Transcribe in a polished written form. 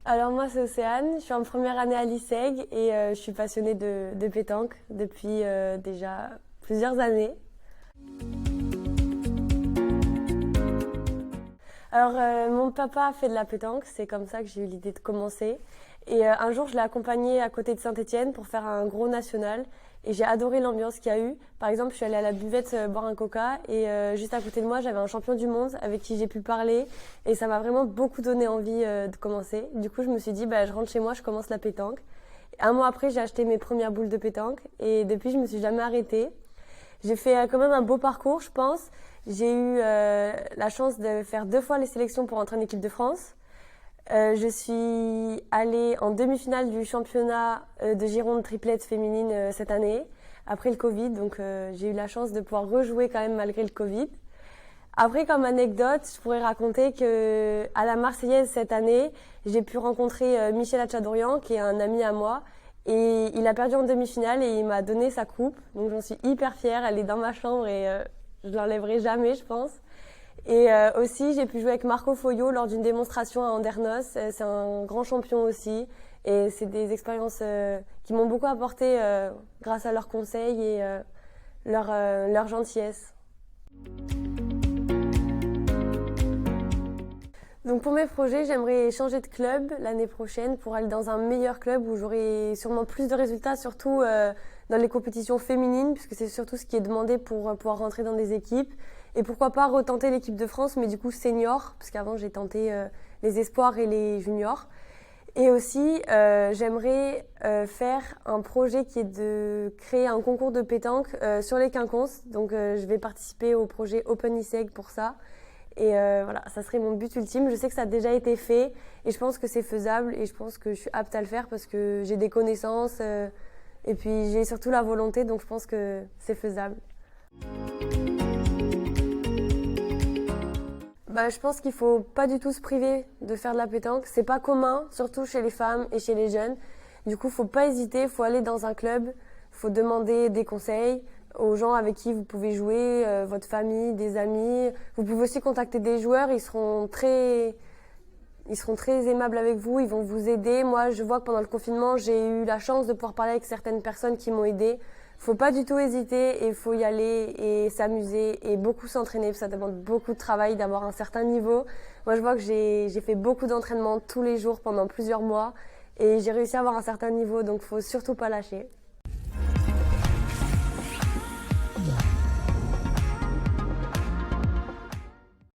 Alors moi c'est Océane, je suis en première année à l'ISEG et je suis passionnée de pétanque depuis déjà plusieurs années. Alors mon papa fait de la pétanque, c'est comme ça que j'ai eu l'idée de commencer. Et un jour je l'ai accompagné à côté de Saint-Étienne pour faire un gros national et j'ai adoré l'ambiance qu'il y a eu. Par exemple je suis allée à la buvette boire un coca et juste à côté de moi j'avais un champion du monde avec qui j'ai pu parler et ça m'a vraiment beaucoup donné envie de commencer. Du coup je me suis dit je rentre chez moi, je commence la pétanque. Un mois après j'ai acheté mes premières boules de pétanque et depuis je me suis jamais arrêtée. J'ai fait quand même un beau parcours, je pense. J'ai eu la chance de faire 2 fois les sélections pour entrer en équipe de France. Je suis allée en demi-finale du championnat de Gironde triplette féminine cette année, après le Covid. Donc j'ai eu la chance de pouvoir rejouer quand même malgré le Covid. Après, comme anecdote, je pourrais raconter que à la Marseillaise cette année, j'ai pu rencontrer Michel Hatchadorian, qui est un ami à moi. Et il a perdu en demi-finale et il m'a donné sa coupe. Donc j'en suis hyper fière. Elle est dans ma chambre et je l'enlèverai jamais, je pense. Et aussi, j'ai pu jouer avec Marco Foglio lors d'une démonstration à Andernos. C'est un grand champion aussi. Et c'est des expériences qui m'ont beaucoup apporté grâce à leurs conseils et leur gentillesse. Donc pour mes projets, j'aimerais changer de club l'année prochaine pour aller dans un meilleur club où j'aurai sûrement plus de résultats, surtout dans les compétitions féminines, puisque c'est surtout ce qui est demandé pour pouvoir rentrer dans des équipes. Et pourquoi pas retenter l'équipe de France, mais du coup senior, parce qu'avant j'ai tenté les espoirs et les juniors. Et aussi, j'aimerais faire un projet qui est de créer un concours de pétanque sur les quinconces. Donc je vais participer au projet Open ISEG pour ça. Et voilà, ça serait mon but ultime. Je sais que ça a déjà été fait et je pense que c'est faisable et je pense que je suis apte à le faire parce que j'ai des connaissances et puis j'ai surtout la volonté, donc je pense que c'est faisable. Je pense qu'il faut pas du tout se priver de faire de la pétanque. C'est pas commun, surtout chez les femmes et chez les jeunes. Du coup, faut pas hésiter, faut aller dans un club, faut demander des conseils aux gens avec qui vous pouvez jouer, votre famille, des amis. Vous pouvez aussi contacter des joueurs, ils seront très aimables avec vous, ils vont vous aider. Moi, je vois que pendant le confinement, j'ai eu la chance de pouvoir parler avec certaines personnes qui m'ont aidé. Faut pas du tout hésiter et faut y aller et s'amuser et beaucoup s'entraîner parce que ça demande beaucoup de travail d'avoir un certain niveau. Moi, je vois que j'ai fait beaucoup d'entraînement tous les jours pendant plusieurs mois et j'ai réussi à avoir un certain niveau, donc faut surtout pas lâcher.